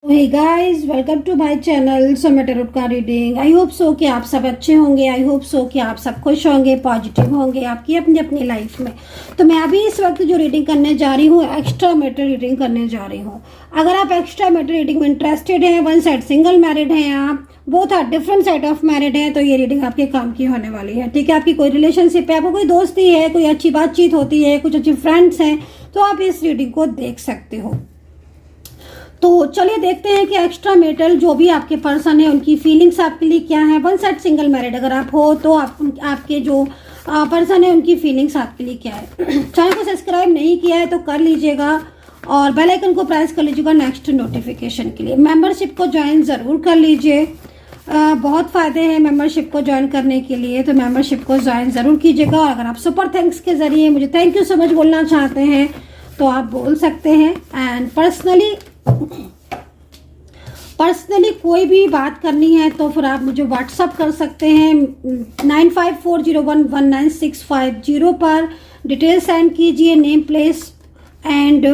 Hey guys, welcome to my channel so tarot का reading. I hope so कि आप सब अच्छे होंगे। आई होप सो कि आप सब खुश होंगे, पॉजिटिव होंगे आपकी अपनी अपनी लाइफ में। तो मैं अभी इस वक्त जो रीडिंग करने जा रही हूँ, एक्स्ट्रा मैरिड रीडिंग करने जा रही हूँ। अगर आप एक्स्ट्रा मैरिड रीडिंग में इंटरेस्टेड हैं, वन साइड सिंगल मैरिड हैं, आप both are different side of married है, तो ये रीडिंग आपके काम की होने वाली है। ठीक है, आपकी कोई रिलेशनशिप है, आपको कोई दोस्ती है, कोई अच्छी बातचीत होती है, कुछ अच्छी फ्रेंड्स हैं, तो आप इस रीडिंग को देख सकते हो। तो चलिए देखते हैं कि एक्स्ट्रा मैरिटल जो भी आपके पर्सन है उनकी फीलिंग्स आपके लिए क्या है। वन साइड सिंगल मैरिड अगर आप हो तो आपके जो पर्सन है उनकी फीलिंग्स आपके लिए क्या है। चैनल को सब्सक्राइब नहीं किया है तो कर लीजिएगा और बेल आइकन को प्रेस कर लीजिएगा नेक्स्ट नोटिफिकेशन के लिए। मेंबरशिप को ज्वाइन ज़रूर कर लीजिए, बहुत फ़ायदे हैं मेंबरशिप को ज्वाइन करने के लिए, तो मेंबरशिप को ज्वाइन ज़रूर कीजिएगा। और अगर आप सुपर थैंक्स के ज़रिए मुझे थैंक यू सो मच बोलना चाहते हैं तो आप बोल सकते हैं। एंड पर्सनली कोई भी बात करनी है तो फिर आप मुझे व्हाट्सअप कर सकते हैं 9540119650 पर डिटेल सेंड कीजिए, नेम प्लेस एंड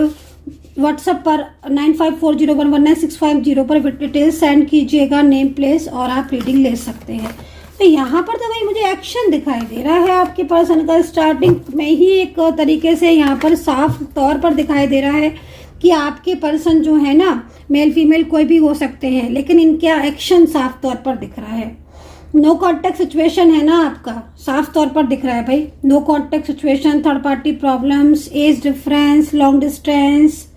व्हाट्सएप पर 9540119650 पर डिटेल सेंड कीजिएगा, नेम प्लेस, और आप रीडिंग ले सकते हैं। तो यहाँ पर तो भाई मुझे एक्शन दिखाई दे रहा है आपके पर्सन का। स्टार्टिंग में ही एक तरीके से यहाँ पर साफ तौर पर दिखाई दे रहा है कि आपके पर्सन जो है ना, मेल फीमेल कोई भी हो सकते हैं, लेकिन इनका एक्शन साफ तौर पर दिख रहा है। नो कॉन्टेक्ट सिचुएशन है ना आपका, साफ तौर पर दिख रहा है भाई। No contact situation, third party problems, age difference, long distance,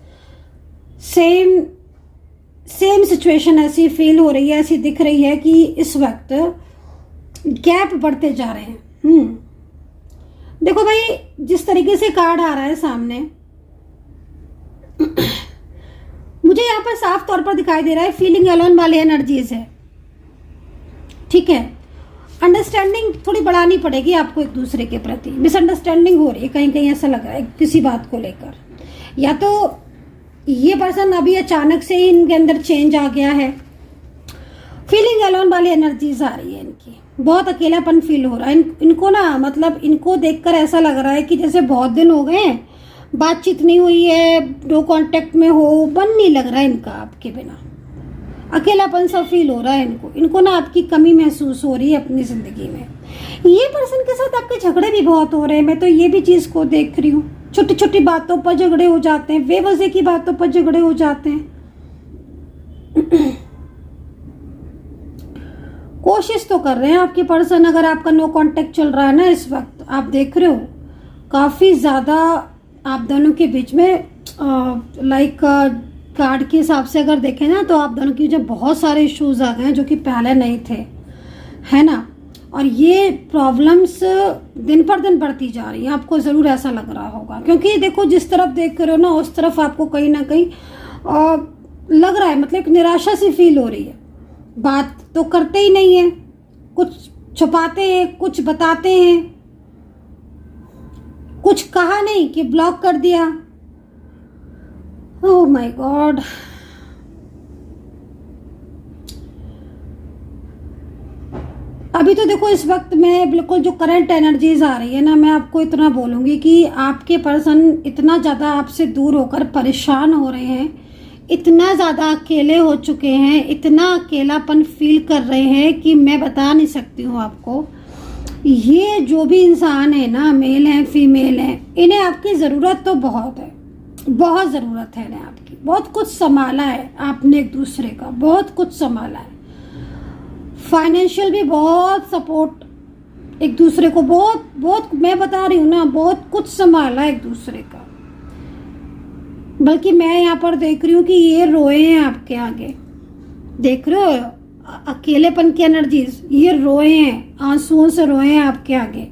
same situation ऐसी फील हो रही है, ऐसी दिख रही है कि इस वक्त गैप बढ़ते जा रहे हैं। देखो भाई, जिस तरीके से कार्ड आ रहा है सामने, मुझे यहाँ पर साफ तौर पर दिखाई दे रहा है फीलिंग अलोन वाले एनर्जीज है। ठीक है, अंडरस्टैंडिंग थोड़ी बढ़ानी पड़ेगी आपको एक दूसरे के प्रति। मिसअंडरस्टैंडिंग हो रही है कहीं कहीं, ऐसा लग रहा है किसी बात को लेकर। या तो ये पर्सन अभी अचानक से ही इनके अंदर चेंज आ गया है। फीलिंग अलोन वाली एनर्जीज आ रही है इनकी, बहुत अकेलापन फील हो रहा है इनको ना। मतलब इनको देखकर ऐसा लग रहा है कि जैसे बहुत दिन हो गए हैं, बातचीत नहीं हुई है, नो कांटेक्ट में हो, मन नहीं लग रहा है इनका आपके बिना। अकेलापन सा फील हो रहा है इनको ना, आपकी कमी महसूस हो रही है अपनी जिंदगी में। ये पर्सन के साथ आपके झगड़े भी बहुत हो रहे हैं, मैं तो ये भी चीज को देख रही हूँ। छोटी छोटी बातों पर झगड़े हो जाते हैं, बेवजह की बातों पर झगड़े हो जाते हैं। कोशिश तो कर रहे हैं आपके पर्सन। अगर आपका नो कांटेक्ट चल रहा है ना इस वक्त, आप देख रहे हो काफी ज्यादा आप दोनों के बीच में लाइक कार्ड के हिसाब से अगर देखें ना, तो आप दोनों के बीच बहुत सारे इश्यूज आ गए हैं जो कि पहले नहीं थे, है ना। और ये प्रॉब्लम्स दिन पर दिन बढ़ती जा रही है, आपको ज़रूर ऐसा लग रहा होगा। क्योंकि देखो, जिस तरफ देख रहे हो ना, उस तरफ आपको कहीं ना कहीं लग रहा है, मतलब एक निराशा सी फील हो रही है। बात तो करते ही नहीं है, कुछ छुपाते हैं, कुछ बताते हैं, कुछ कहा नहीं कि ब्लॉक कर दिया। ओह माय गॉड, अभी तो देखो इस वक्त में बिल्कुल जो करंट एनर्जीज आ रही है ना, मैं आपको इतना बोलूंगी कि आपके पर्सन इतना ज़्यादा आपसे दूर होकर परेशान हो रहे हैं, इतना ज़्यादा अकेले हो चुके हैं, इतना अकेलापन फील कर रहे हैं कि मैं बता नहीं सकती हूँ आपको। ये जो भी इंसान है ना, मेल है फीमेल है, इन्हें आपकी ज़रूरत तो बहुत है, बहुत ज़रूरत है इन्हें आपकी। बहुत कुछ संभाला है आपने एक दूसरे का, बहुत कुछ संभाला है। फाइनेंशियल भी बहुत सपोर्ट एक दूसरे को, बहुत बहुत मैं बता रही हूँ ना, बहुत कुछ संभाला एक दूसरे का। बल्कि मैं यहाँ पर देख रही हूँ कि ये रोए हैं आपके आगे, देख रहे हो अकेलेपन की एनर्जीज, ये रोए हैं, आंसुओं से रोए हैं आपके आगे।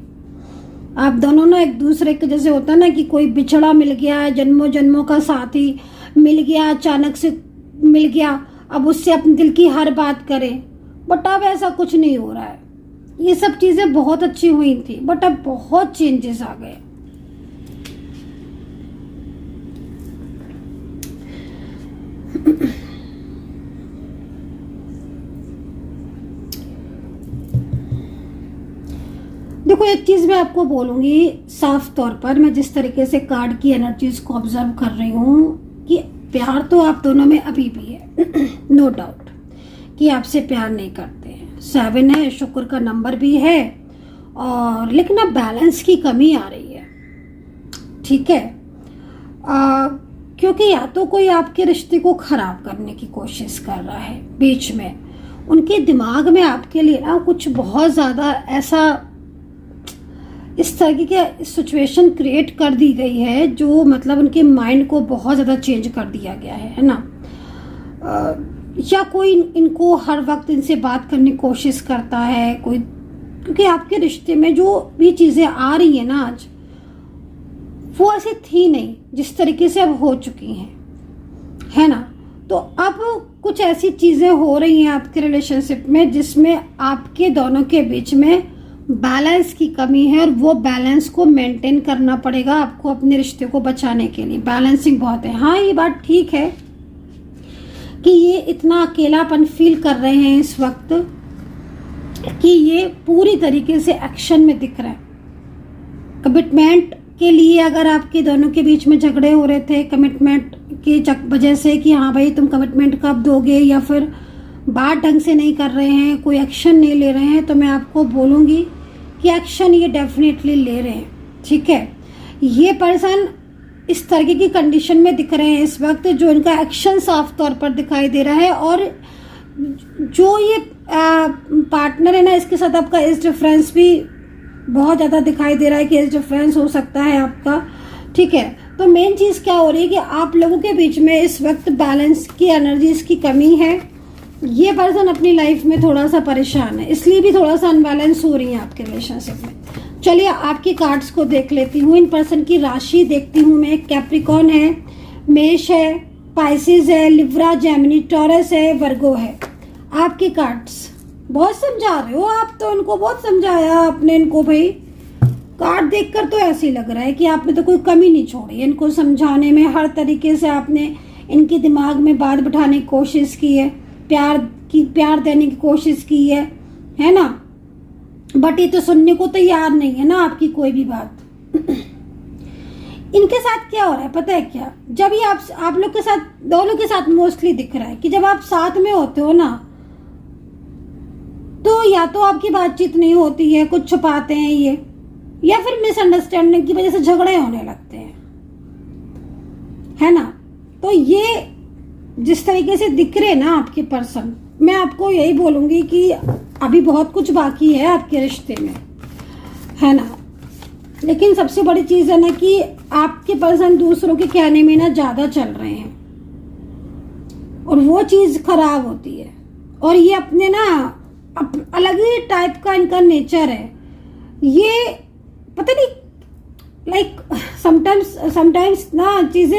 आप दोनों ना एक दूसरे के, जैसे होता है ना कि कोई बिछड़ा मिल गया है, जन्मों जन्मों का साथी मिल गया, अचानक से मिल गया, अब उससे अपने दिल की हर बात करें, बट अब ऐसा कुछ नहीं हो रहा है। ये सब चीजें बहुत अच्छी हुई थी, बट अब बहुत चेंजेस आ गए। देखो, एक चीज मैं आपको बोलूंगी साफ तौर पर, मैं जिस तरीके से कार्ड की एनर्जीज को ऑब्जर्व कर रही हूँ कि प्यार तो आप दोनों में अभी भी है नो डाउट कि आपसे प्यार नहीं करते हैं। 7 है, शुक्र का नंबर भी है, और लेकिन अब बैलेंस की कमी आ रही है। ठीक है, क्योंकि या तो कोई आपके रिश्ते को खराब करने की कोशिश कर रहा है, बीच में उनके दिमाग में आपके लिए ना कुछ बहुत ज़्यादा ऐसा इस तरह की सिचुएशन क्रिएट कर दी गई है जो मतलब उनके माइंड को बहुत ज़्यादा चेंज कर दिया गया है ना। या कोई इनको हर वक्त इनसे बात करने की कोशिश करता है कोई, क्योंकि आपके रिश्ते में जो भी चीज़ें आ रही है ना आज, वो ऐसी थी नहीं जिस तरीके से अब हो चुकी हैं, है ना। तो अब कुछ ऐसी चीज़ें हो रही हैं आपके रिलेशनशिप में जिसमें आपके दोनों के बीच में बैलेंस की कमी है, और वो बैलेंस को मेंटेन करना पड़ेगा आपको अपने रिश्ते को बचाने के लिए। बैलेंसिंग बहुत है। हाँ, ये बात ठीक है कि ये इतना अकेलापन फील कर रहे हैं इस वक्त कि ये पूरी तरीके से एक्शन में दिख रहा है। कमिटमेंट के लिए अगर आपके दोनों के बीच में झगड़े हो रहे थे कमिटमेंट की वजह से कि हाँ भाई तुम कमिटमेंट कब दोगे, या फिर बात ढंग से नहीं कर रहे हैं, कोई एक्शन नहीं ले रहे हैं, तो मैं आपको बोलूँगी कि एक्शन ये डेफिनेटली ले रहे हैं। ठीक है, ये पर्सन इस तरीके की कंडीशन में दिख रहे हैं इस वक्त जो इनका एक्शन साफ तौर पर दिखाई दे रहा है, और जो ये पार्टनर है ना, इसके साथ आपका एज डिफरेंस भी बहुत ज़्यादा दिखाई दे रहा है कि एज डिफरेंस हो सकता है आपका। ठीक है, तो मेन चीज़ क्या हो रही है कि आप लोगों के बीच में इस वक्त बैलेंस की एनर्जीज की कमी है। ये पर्सन अपनी लाइफ में थोड़ा सा परेशान है, इसलिए भी थोड़ा सा अनबैलेंस हो रही है आपके रिलेशनशिप में। चलिए आपकी कार्ड्स को देख लेती हूँ, इन पर्सन की राशि देखती हूँ मैं। कैप्रिकॉन है, मेष है, पाइसिस है, लिब्रा, जेमिनी, टॉरस है, वर्गो है। आपकी कार्ड्स बहुत समझा रहे हो आप तो, इनको बहुत समझाया आपने इनको भाई। कार्ड देखकर तो ऐसे ही लग रहा है कि आपने तो कोई कमी नहीं छोड़ी इनको समझाने में। हर तरीके से आपने इनके दिमाग में बात बिठाने की कोशिश की है, प्यार देने की कोशिश की है ना। बट ये तो सुनने को तैयार नहीं है ना आपकी कोई भी बात। इनके साथ क्या हो रहा है पता है क्या, जब ये आप लोग के साथ, दोनों के साथ मोस्टली दिख रहा है कि जब आप साथ में होते हो ना, तो या तो आपकी बातचीत नहीं होती है, कुछ छुपाते हैं ये, या फिर मिसअंडरस्टैंडिंग की वजह से झगड़े होने लगते हैं, है ना। तो ये जिस तरीके से दिख रहे ना आपके पर्सन, मैं आपको यही बोलूंगी कि अभी बहुत कुछ बाकी है आपके रिश्ते में, है ना। लेकिन सबसे बड़ी चीज है ना कि आपके पर्सन दूसरों के कहने में ना ज्यादा चल रहे हैं, और वो चीज खराब होती है। और ये अपने ना अलग ही टाइप का इनका नेचर है। ये पता नहीं लाइक समटाइम्स ना चीजें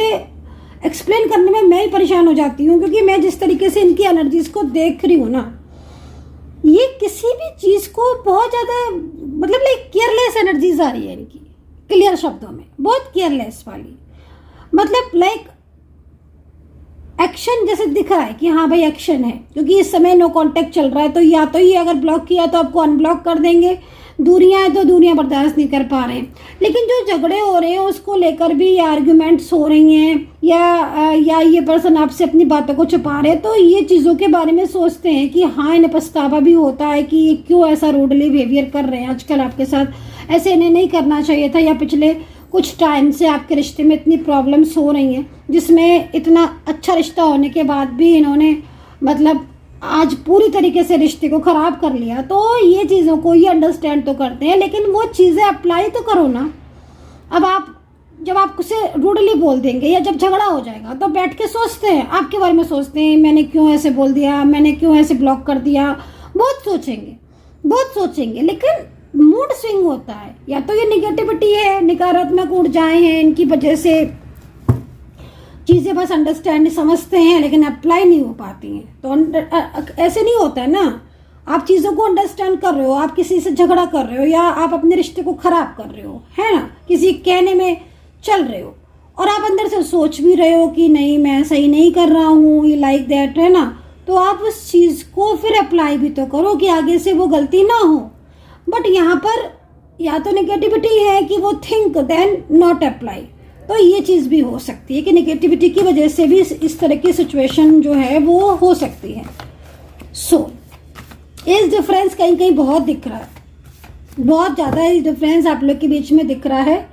एक्सप्लेन करने में मैं ही परेशान हो जाती हूँ, क्योंकि मैं जिस तरीके से इनकी एनर्जीज को देख रही हूँ ना, ये किसी भी चीज को बहुत ज्यादा मतलब लाइक केयरलेस एनर्जीज आ रही है इनकी। क्लियर शब्दों में बहुत केयरलेस वाली, मतलब लाइक एक्शन जैसे दिख रहा है कि हाँ भाई एक्शन है, क्योंकि इस समय नो कांटेक्ट चल रहा है। तो या तो ये अगर ब्लॉक किया तो आपको अनब्लॉक कर देंगे, दूरियां हैं तो दूरियां बर्दाश्त नहीं कर पा रहे हैं। लेकिन जो झगड़े हो रहे हैं उसको लेकर भी आर्ग्यूमेंट्स हो रही हैं, या ये पर्सन आपसे अपनी बातों को छुपा रहे हैं, तो ये चीज़ों के बारे में सोचते हैं कि हाँ इन्हें पछतावा भी होता है कि ये क्यों ऐसा रूडली बिहेवियर कर रहे हैं आजकल आपके साथ, ऐसे इन्हें नहीं करना चाहिए था, या पिछले कुछ टाइम से आपके रिश्ते में इतनी प्रॉब्लम्स हो रही हैं जिसमें इतना अच्छा रिश्ता होने के बाद भी इन्होंने मतलब आज पूरी तरीके से रिश्ते को खराब कर लिया। तो ये चीज़ों को ये अंडरस्टैंड तो करते हैं, लेकिन वो चीज़ें अप्लाई तो करो ना। अब आप जब आप उसे रूडली बोल देंगे या जब झगड़ा हो जाएगा तो बैठ के सोचते हैं, आपके बारे में सोचते हैं, मैंने क्यों ऐसे बोल दिया, मैंने क्यों ऐसे ब्लॉक कर दिया, बहुत सोचेंगे। लेकिन मूड स्विंग होता है, या तो ये निगेटिविटी है, नकारात्मक ऊर्जाएं हैं, इनकी वजह से चीज़ें बस अंडरस्टैंड समझते हैं लेकिन अप्लाई नहीं हो पाती हैं। तो ऐसे नहीं होता है ना, आप चीज़ों को अंडरस्टैंड कर रहे हो, आप किसी से झगड़ा कर रहे हो, या आप अपने रिश्ते को खराब कर रहे हो, है ना, किसी कहने में चल रहे हो, और आप अंदर से सोच भी रहे हो कि नहीं मैं सही नहीं कर रहा हूँ, ये लाइक दैट, है ना। तो आप उस चीज़ को फिर अप्लाई भी तो करो कि आगे से वो गलती ना हो। बट यहाँ पर या तो नेगेटिविटी है कि वो थिंक देन नॉट अप्लाई, तो ये चीज़ भी हो सकती है कि नेगेटिविटी की वजह से भी इस तरह की सिचुएशन जो है वो हो सकती है। सो इस डिफरेंस कहीं कहीं बहुत दिख रहा है, बहुत ज़्यादा इस डिफरेंस आप लोग के बीच में दिख रहा है।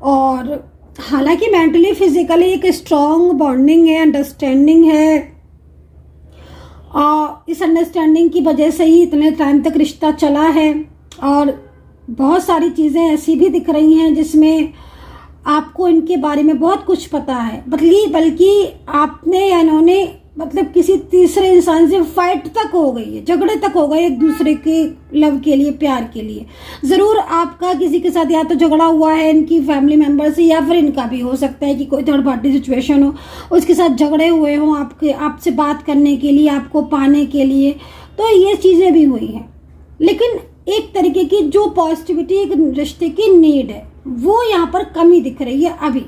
और हालांकि मेंटली फिजिकली एक स्ट्रॉन्ग बॉन्डिंग है, अंडरस्टैंडिंग है, और इस अंडरस्टैंडिंग की वजह से ही इतने टाइम तक रिश्ता चला है। और बहुत सारी चीज़ें ऐसी भी दिख रही हैं जिसमें आपको इनके बारे में बहुत कुछ पता है, बल्कि आपने या इन्होंने मतलब किसी तीसरे इंसान से फाइट तक हो गई है, झगड़े तक हो गए एक दूसरे के लव के लिए, प्यार के लिए। ज़रूर आपका किसी के साथ या तो झगड़ा हुआ है इनकी फैमिली मेम्बर से, या फिर इनका भी हो सकता है कि कोई थर्ड पार्टी सिचुएशन हो, उसके साथ झगड़े हुए हों आपसे बात करने के लिए, आपको पाने के लिए। तो ये चीज़ें भी हुई हैं, लेकिन एक तरीके की जो पॉजिटिविटी एक रिश्ते की नीड है वो यहाँ पर कमी दिख रही है अभी।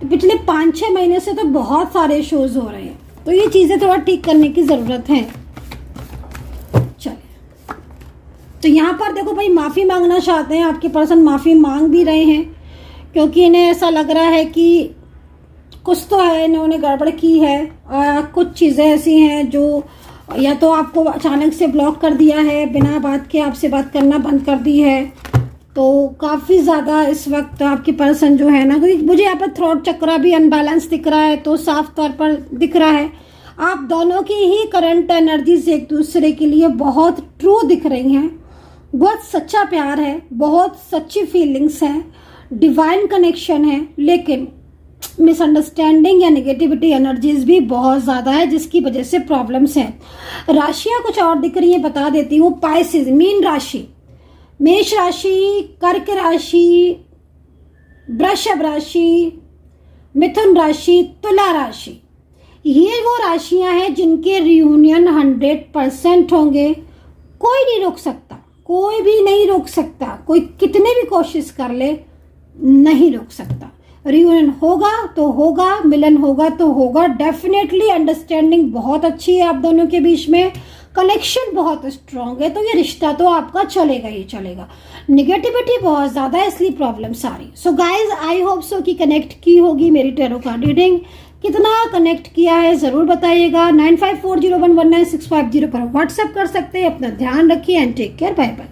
तो पिछले 5-6 महीने से तो बहुत सारे शोज हो रहे हैं, तो ये चीज़ें थोड़ा ठीक करने की ज़रूरत है। चलिए, तो यहाँ पर देखो भाई, माफ़ी मांगना चाहते हैं आपके पर्सन, माफ़ी मांग भी रहे हैं, क्योंकि इन्हें ऐसा लग रहा है कि कुछ तो है, इन्होंने गड़बड़ की है। कुछ चीज़ें ऐसी हैं जो या तो आपको अचानक से ब्लॉक कर दिया है, बिना बात के आपसे बात करना बंद कर दी है। तो काफ़ी ज़्यादा इस वक्त आपके पर्सन जो है ना, क्योंकि मुझे यहाँ पर थ्रोट चक्रा भी अनबैलेंस दिख रहा है, तो साफ तौर पर दिख रहा है आप दोनों की ही करंट एनर्जीज एक दूसरे के लिए बहुत ट्रू दिख रही हैं। बहुत सच्चा प्यार है, बहुत सच्ची फीलिंग्स हैं, डिवाइन कनेक्शन है, लेकिन मिसअंडरस्टैंडिंग या नेगेटिविटी एनर्जीज भी बहुत ज़्यादा है, जिसकी वजह से प्रॉब्लम्स हैं। राशियाँ कुछ और दिख रही हैं, बता देती हूँ। पाइसेस मीन राशि, मेष राशि, कर्क राशि, वृषभ राशि, मिथुन राशि, तुला राशि, ये वो राशियां हैं जिनके रियूनियन 100% होंगे। कोई नहीं रोक सकता, कोई भी नहीं रोक सकता, कोई कितने भी कोशिश कर ले नहीं रोक सकता। रियूनियन होगा तो होगा, मिलन होगा तो होगा। डेफिनेटली अंडरस्टैंडिंग बहुत अच्छी है आप दोनों के बीच में, कनेक्शन बहुत स्ट्रांग है, तो ये रिश्ता तो आपका चलेगा ही चलेगा। निगेटिविटी बहुत ज़्यादा है, इसलिए प्रॉब्लम सारी। सो गाइज, आई होप सो कि कनेक्ट की होगी मेरी टैरो कार्ड रीडिंग। कितना कनेक्ट किया है ज़रूर बताइएगा। 9540119650 पर व्हाट्सएप कर सकते हैं। अपना ध्यान रखिए and take care, bye bye.